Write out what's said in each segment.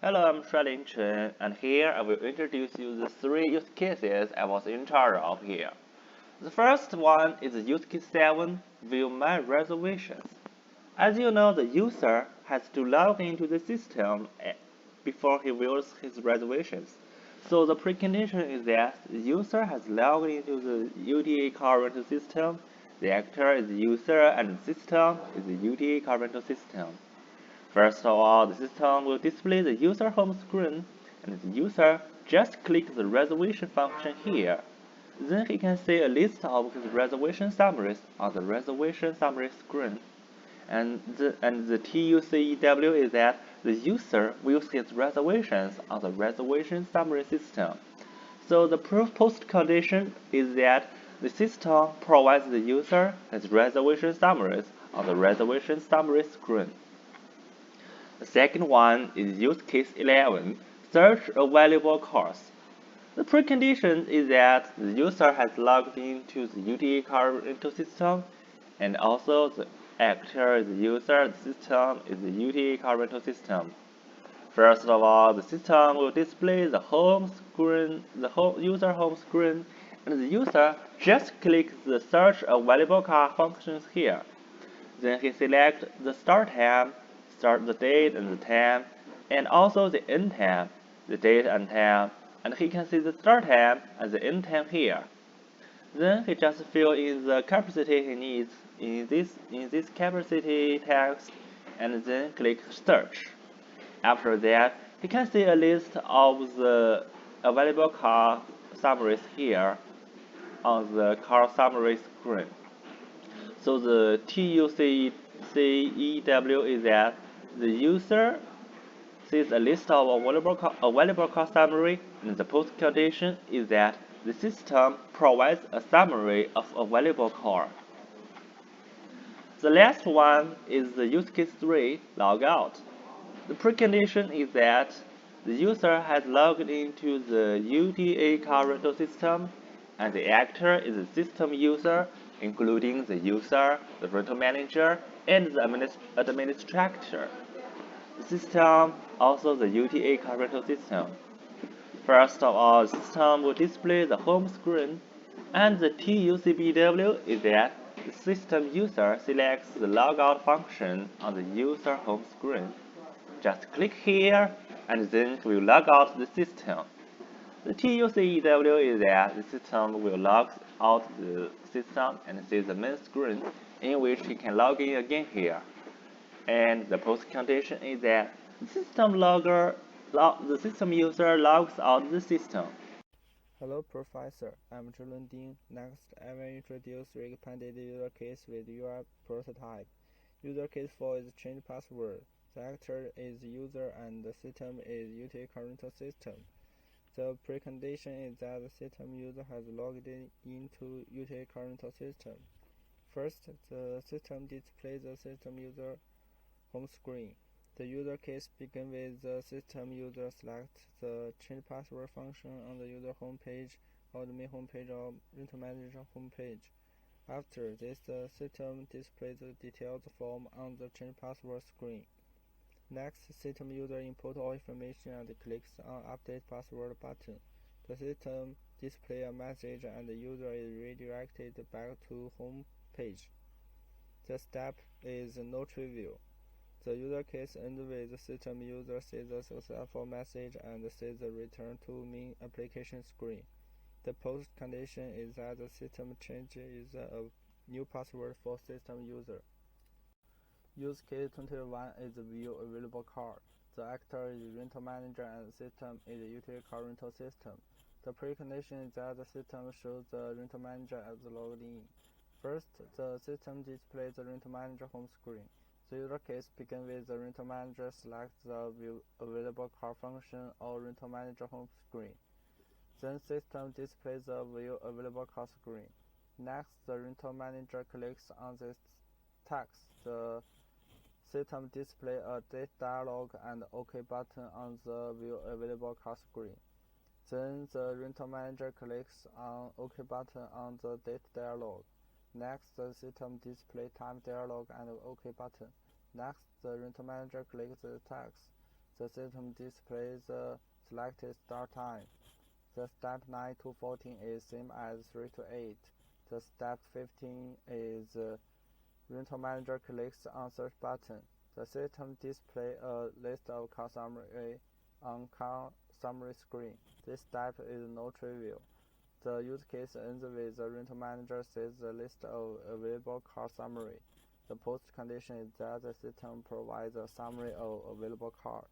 Hello, I'm Shualin Chen, and here I will introduce you the three use cases I was in charge of here. The first one is use case 7, View My Reservations. As you know, the user has to log into the system before he views his reservations. So the precondition is that the user has logged into the UTA car rental system, the actor is the user, and the system is the UTA car rental system. First of all, the system will display the user home screen, and the user just clicks the reservation function here. Then he can see a list of his reservation summaries on the reservation summary screen. And the TUCEW is that the user views his reservations on the reservation summary system. So the post condition is that the system provides the user his reservation summaries on the reservation summary screen. The second one is use case 11, search available cars. The precondition is that the user has logged into the UTA car rental system, and also the actor is the user, the system is the UTA car rental system. First of all, the system will display the home screen, user home screen, and the user just clicks the search available car functions here. Then he selects the start time, start the date and the time, and also the end time, the date and time, and he can see the start time and the end time here. Then he just fill in the capacity he needs in this capacity text, and then click search. After that, he can see a list of the available car summaries here on the car summary screen. So the TUCEW is that the user sees a list of available car summary, and the post condition is that the system provides a summary of available car. The last one is the use case 3, logout. The precondition is that the user has logged into the UTA car rental system, and the actor is the system user, including the user, the rental manager, and the administrator. The system also the UTA car rental system. First of all, the system will display the home screen, and the TUCBW is that the system user selects the logout function on the user home screen. Just click here, and then it will log out the system. The TUCEW is that the system will log out the system and see the main screen, in which he can log in again here. And the post condition is that the system user logs out the system. Hello, Professor. I'm Zhilun Ding. Next, I will introduce recommended user case with UI prototype. User case 4 is change password. The actor is user and the system is UTA current system. The precondition is that the system user has logged into UTA current system. First, the system displays the system user home screen. The user case begins with the system user selects the change password function on the user home page or the main home page or rental manager home page. After this, the system displays the details form on the change password screen. Next, system user input all information and clicks on update password button. The system displays a message and the user is redirected back to home page. The step is no trivial. The user case ends with the system user sees a successful message and sees the return to main application screen. The post condition is that the system changes a new password for system user. Use case 21 is view available car. The actor is rental manager and the system is UTA car rental system. The precondition is that the system shows the rental manager as logged in. First, the system displays the rental manager home screen. The user case begins with the rental manager selects the view available car function or rental manager home screen. Then system displays the view available car screen. Next, the rental manager clicks on this text. The system displays a date dialog and OK button on the view available car screen. Then the rental manager clicks on OK button on the date dialog. Next, the system displays time dialog and OK button. Next, the rental manager clicks the text. the system displays the selected start time. The step 9 to 14 is same as 3 to 8. The step 15 is rental manager clicks on search button. The system displays a list of car summary on car summary screen. This step is not trivial. The use case ends with the rental manager sees the list of available car summary. The post condition is that the system provides a summary of available cars.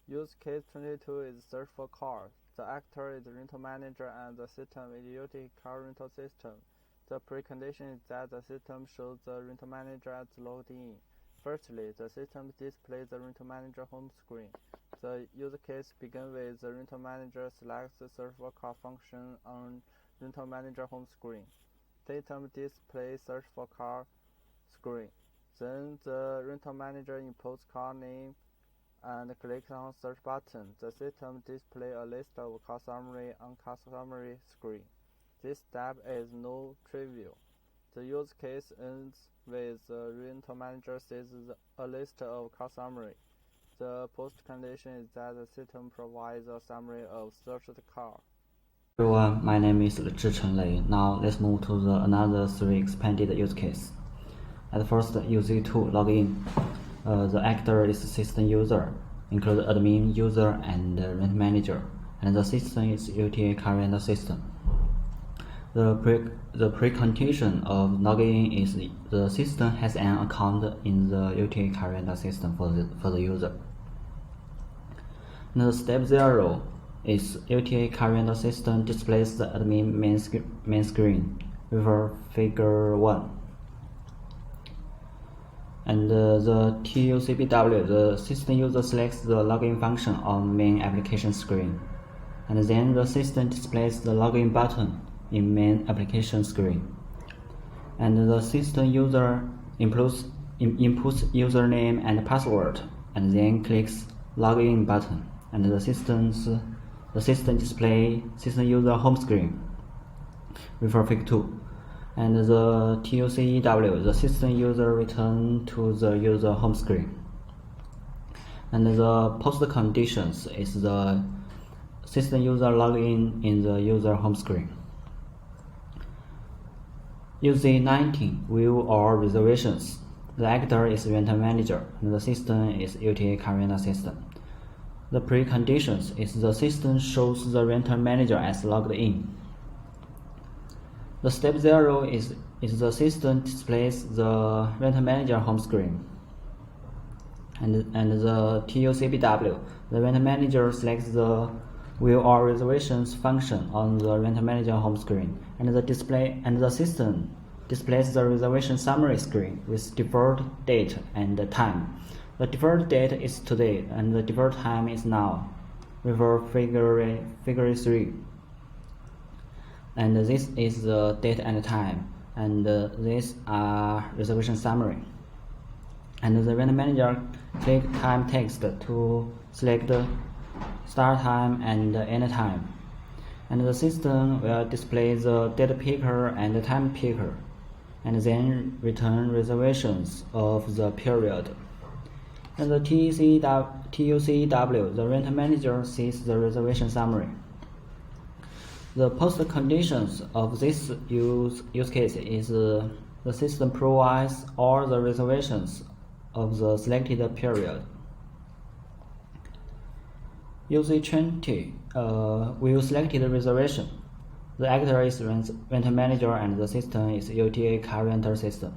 Use case 22 is search for car. The actor is rental manager and the system is utility car rental system. The precondition is that the system shows the rental manager as logged in. Firstly, the system displays the rental manager home screen. The use case begins with the rental manager selects the search for car function on rental manager home screen. System displays search for car screen. Then the rental manager inputs car name and clicks on search button. The system displays a list of car summary on car summary screen. This step is not trivial. The use case ends with the rental manager sees a list of car summary. The post condition is that the system provides a summary of searched car. Everyone, my name is Zhicheng Lei. Now let's move to another 3 expanded use case. At first, UZ2 login. The actor is system user, include admin, user, and rent manager, and the system is UTA car rental system. The precondition of login is the system has an account in the UTA car rental system for the user. Now, step 0 is UTA car rental system displays the admin main screen with figure 1. And the TUCBW, the system user selects the login function on main application screen. And then the system displays the login button in main application screen. And the system user inputs username and password, and then clicks login button. And the system displays system user home screen with figure 2. And the TUCEW, the system user return to the user home screen. And the post conditions is the system user login in the user home screen. UZ19, view or reservations. The actor is rental manager, and the system is UTA car rental system. The preconditions is the system shows the rental manager as logged in. The step 0 is the system displays the rental manager home screen. And the TUCBW, the rental manager selects the view or reservations function on the rental manager home screen, and the system displays the reservation summary screen with default date and time. The default date is today, and the default time is now, with figure 3. And this is the date and time, and these are reservation summary. And the rental manager click time text to select start time and end time. And the system will display the date picker and the time picker, and then return reservations of the period. And the TUCEW, the rental manager sees the reservation summary. The post conditions of this use case is the system provides all the reservations of the selected period. UZ20 will select the reservation. The actor is rental manager and the system is UTA car rental system.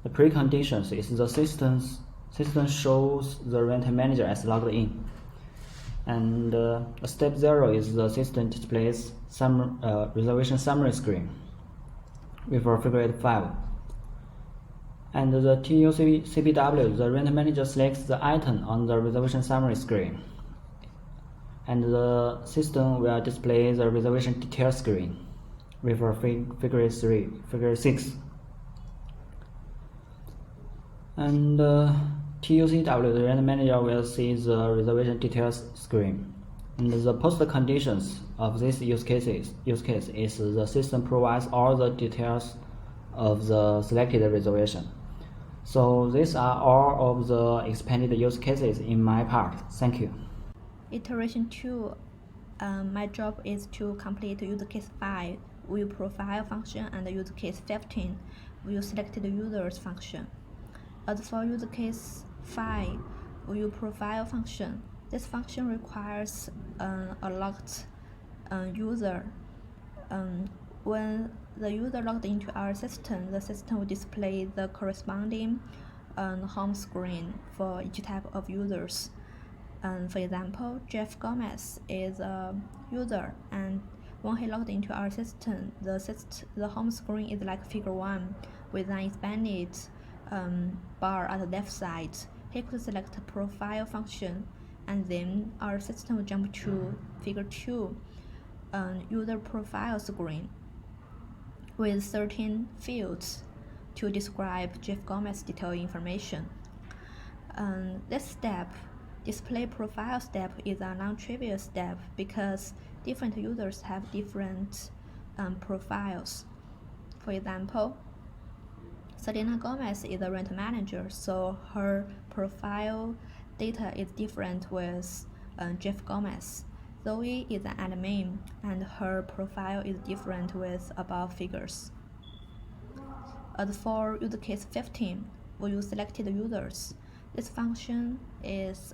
The preconditions is the system shows the rental manager as logged in. And step 0 is the system displays some reservation summary screen with figure 5. And the TUCBW, the rental manager selects the item on the reservation summary screen, and the system will display the reservation detail screen with figure 6. And TUCW, the rental manager will see the reservation details screen. And the post conditions of this use case is the system provides all the details of the selected reservation. So these are all of the expanded use cases in my part. Thank you. Iteration 2. My job is to complete use case 5 view profile function and use case 15 view selected users function. As for use case 5 view profile function, this function requires a logged user. When the user logged into our system, the system will display the corresponding home screen for each type of users. For example, Jeff Gomez is a user, and when he logged into our system, the home screen is like figure 1 with an expanded bar at the left side. He could select profile function, and then our system will jump to figure 2, user profile screen with 13 fields to describe Jeff Gomez detailed information. This step, display profile step, is a non-trivial step because different users have different profiles. For example, Selena Gomez is a rent manager, so her profile data is different with Jeff Gomez. Zoe is an admin, and her profile is different with above figures. As for use case 15, view selected users, this function is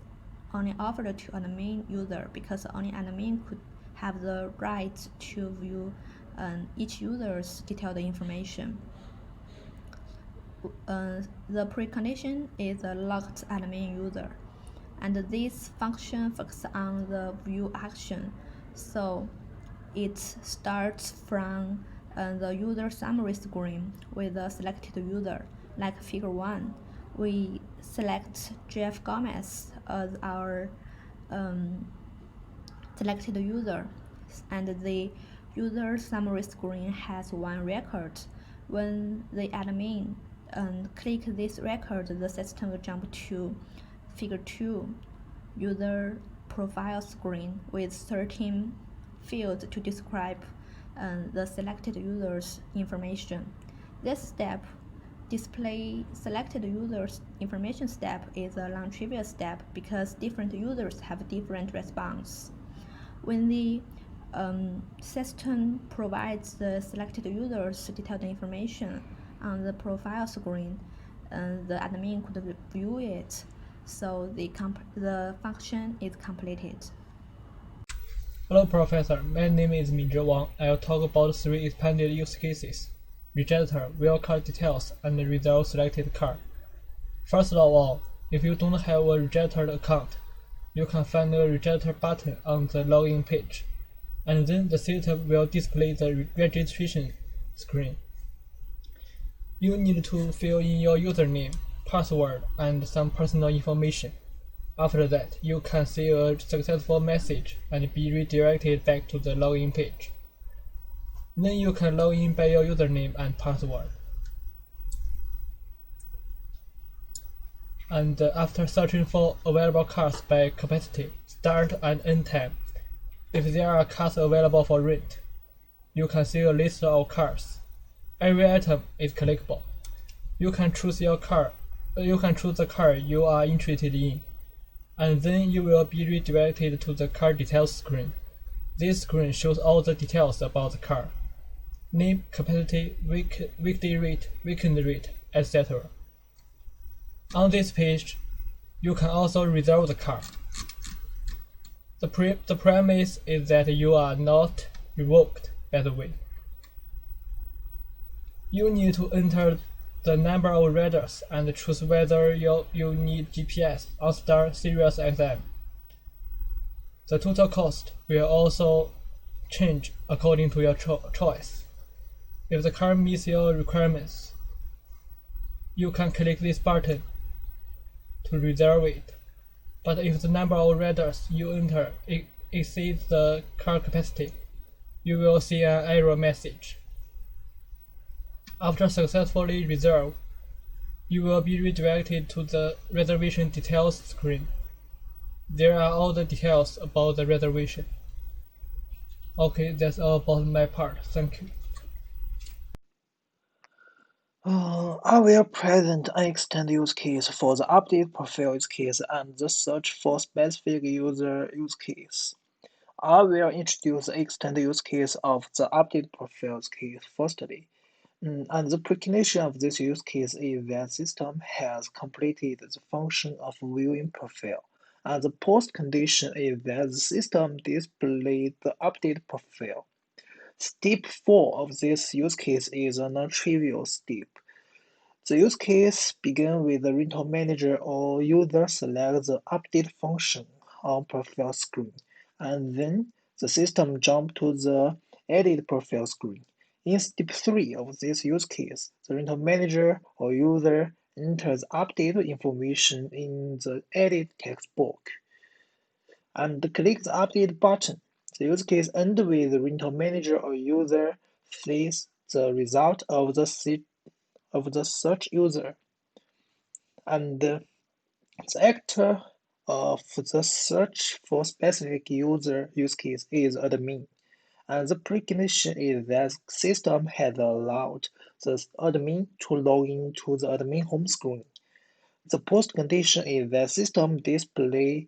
only offered to admin user because only admin could have the right to view each user's detailed information. The precondition is a logged admin user, and this function focuses on the view action, so it starts from the user summary screen with a selected user, like figure 1. We select Jeff Gomez as our selected user, and the user summary screen has one record. When the admin click this record, the system will jump to figure 2, user profile screen with 13 fields to describe the selected user's information. This step, display selected users information step, is a non-trivial step because different users have different response. When the system provides the selected users detailed information on the profile screen, the admin could view it, so the function is completed. Hello, Professor. My name is Minzhi Wang. I'll talk about 3 expanded use cases: register, view car details, and resolve selected car. First of all, if you don't have a registered account, you can find a register button on the login page, and then the system will display the registration screen. You need to fill in your username, password, and some personal information. After that, you can see a successful message and be redirected back to the login page. Then you can log in by your username and password. And after searching for available cars by capacity, start and end time, if there are cars available for rent, you can see a list of cars. Every item is clickable. You can choose the car you are interested in, and then you will be redirected to the car details screen. This screen shows all the details about the car: name, capacity, weekday rate, weekend rate, etc. On this page, you can also reserve the car. The premise is that you are not revoked, by the way. You need to enter the number of riders and choose whether you need GPS, OnStar, Sirius XM. The total cost will also change according to your choice. If the car meets your requirements, you can click this button to reserve it. But if the number of riders you enter exceeds the car capacity, you will see an error message. After successfully reserve, you will be redirected to the reservation details screen. There are all the details about the reservation. Okay, that's all about my part. Thank you. I will present an extend use case for the update profile use case and the search for specific user use case. I will introduce the extend use case of the update profile use case firstly. And the precondition of this use case is that system has completed the function of viewing profile. And the post condition is that the system displays the update profile. Step 4 of this use case is a non-trivial step. The use case begins with the rental manager or user select the update function on profile screen, and then the system jumps to the edit profile screen. In step 3 of this use case, the rental manager or user enters update information in the edit text box and click the update button. The use case ends with the rental manager or user sees the result of the search user, and the actor of the search for specific user use case is admin. And the precondition is that the system has allowed the admin to log into the admin home screen. The post condition is that system displays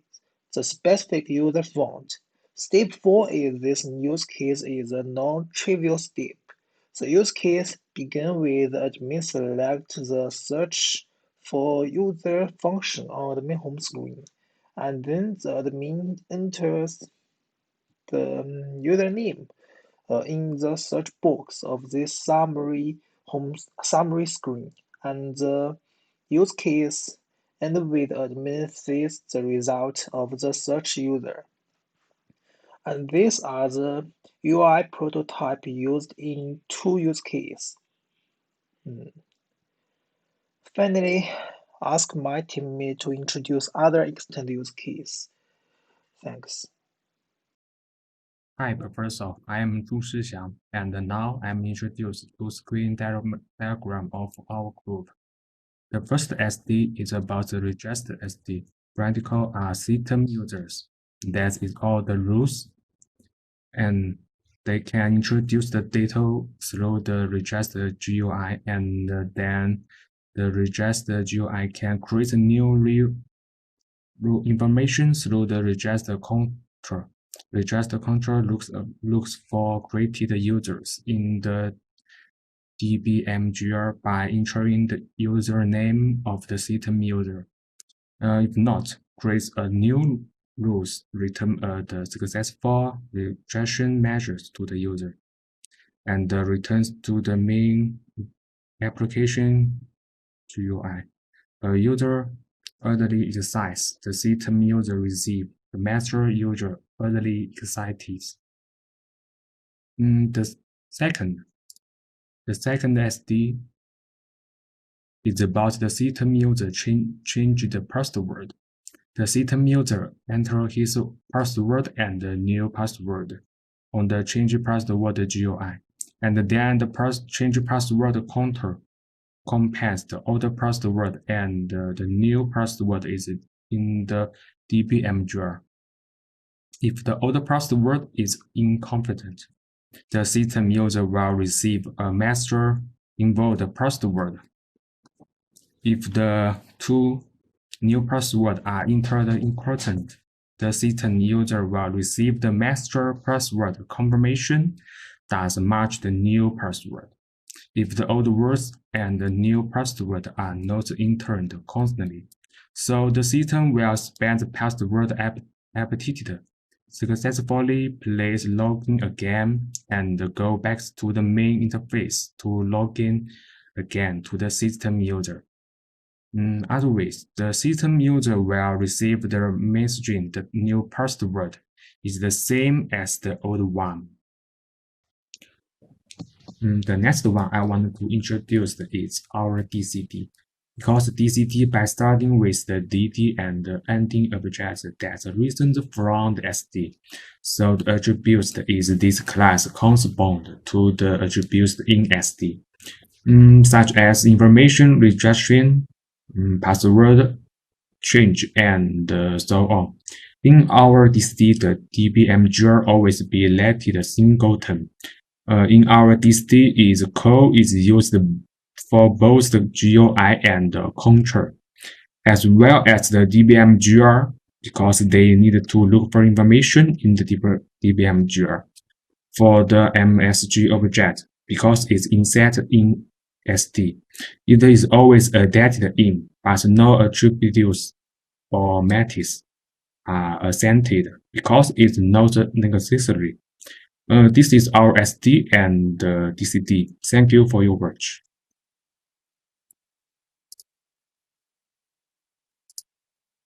the specific user font. Step 4 is this use case is a non-trivial step. The use case begins with admin select the search for user function on admin home screen, and then the admin enters the username in the search box of this summary screen, and the use case ends with admin sees the result of the search user. And these are the UI prototype used in two use cases. Finally, ask my teammate to introduce other extended use case. Thanks. Hi, Professor. I am Zhu Shixiang, and now I'm introduced to screen diagram of our group. The first SD is about the registered SD. Practical are system users. That is all the rules, and they can introduce the data through the registered GUI, and then the registered GUI can create new rule information through the register control. Register control looks for created users in the DBMGR by entering the username of the system user. If not, creates a new rules, return the successful regression measures to the user, and returns to the main application GUI. A user early excites, the system user receive, the master user early excited. The second SD is about the system user change the password. The system user enter his password and the new password on the change password GUI, and then the change password counter compares the old password and the new password is in the DBMGR. If the old password is incompetent, the system user will receive a master involved password. If the two new passwords are entered incorrect, the system user will receive the master password confirmation that match the new password. If the old words and the new password are not entered constantly, so the system will spend the password appetite, successfully place login again, and go back to the main interface to log in again to the system user. Otherwise, the system user will receive the messaging the new password is the same as the old one. The next one I want to introduce is our DCT. Because DCT, by starting with the DD and the ending objects that's recent from the SD, so the attributes is this class correspond to the attributes in SD, such as information rejection, password change, and so on. In our DCT, the DBMGR always be related singleton. In our DCT, code is used for both the GUI and the control, as well as the DBM GUI, because they need to look for information in the DBM GUI. For the MSG object, because it's inset in SD, it is always added in, but no attributes or methods are assented because it's not necessary. This is our SD and DCD. Thank you for your watch.